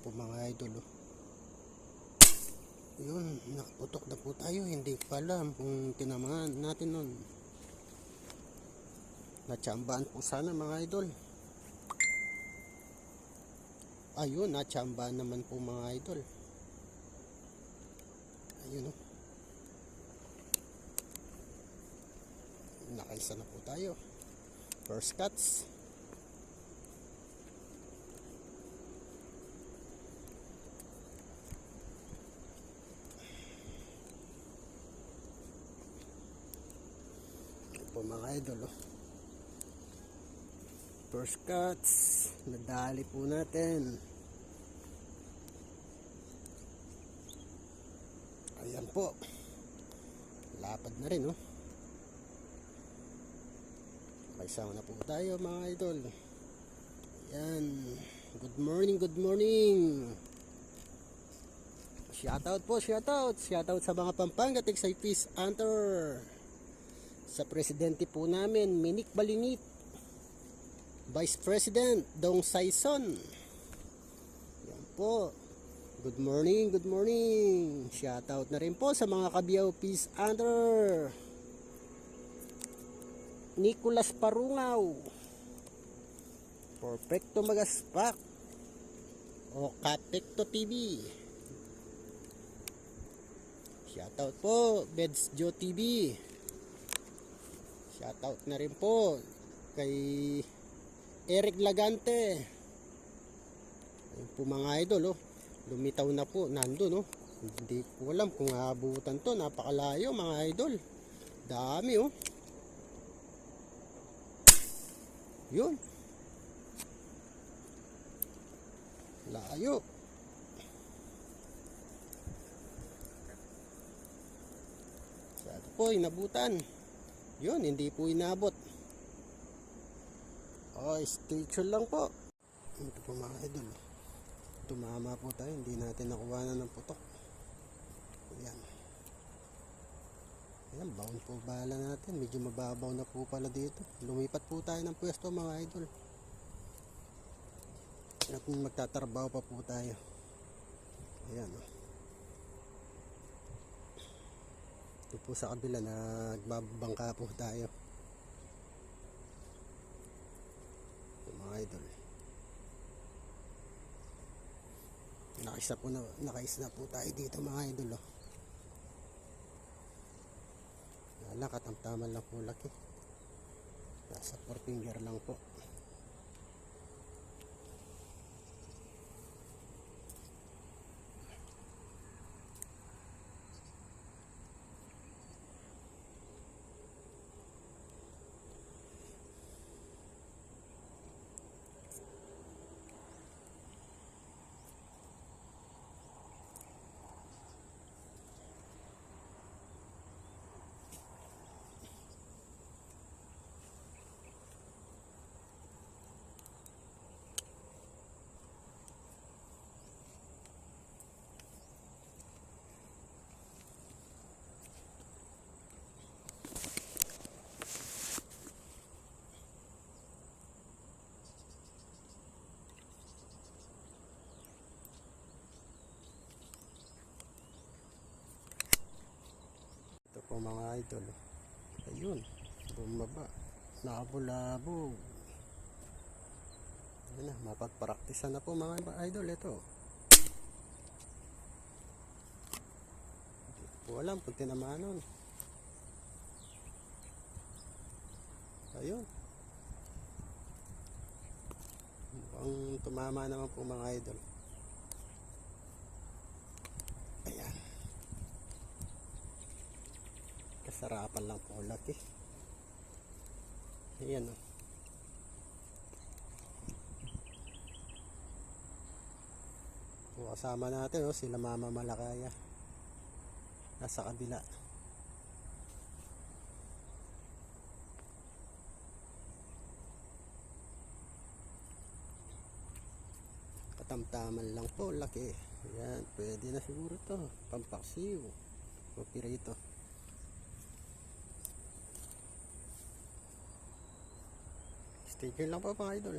po mga idol. Yun, nakaputok na po tayo. Hindi ko alam kung tinamaan natin nun. Natsambahan po sana mga idol. Ayun, natsambahan naman po mga idol. Ayun o. Nakaisa na po tayo. First cuts. Po mga idol first cuts, nadali po natin. Ayan po, lapad na rin may sama na po tayo mga idol. Ayan, good morning. Shoutout sa mga Pampanga Texas Peace Hunter. Sa presidente po namin, Minik Balinit, Vice President Dong Saison. Yan po. Good morning. Shoutout na rin po sa mga Kabiyaw Peace Hunter. Nicolas Parungaw, Perfecto Magaspak, o Kapekto TV. Shoutout po, Beds Joe TV. Shoutout na rin po kay Eric Lagante. Ayun po mga idol lumitaw na po nandun hindi ko alam kung aabutan to, napakalayo mga idol, dami yun, layo. Sabi po inabutan yun, hindi po inabot. Stay tuned lang po. Ito po mga idol, tumama po tayo, hindi natin nakuha na ng putok. Ayan, bound po bala natin, medyo mababaw na po pala dito. Lumipat po tayo ng pwesto mga idol at magtatrabaho pa po tayo. Ayan ito po sa kabila, nagbabangka po tayo mga idol. Nakaisa na po tayo dito mga idol wala, katamtaman lang po laki, nasa 4 finger lang po. Ito po mga idol, ayun, bumaba, nakabulabog. Ayun na, mapagpraktisan na po mga idol. Ito hindi po alam kung tinamaan nun. Ayun, mukhang tumama naman po mga idol. Ayan, kasarapan lang po laki. Ayan kasama natin sila Mama Malakaya nasa kabila. Katamtaman lang po laki. Ayan, pwede na siguro to, pampaksiw o pirito. Stay tuned lang po mga idol.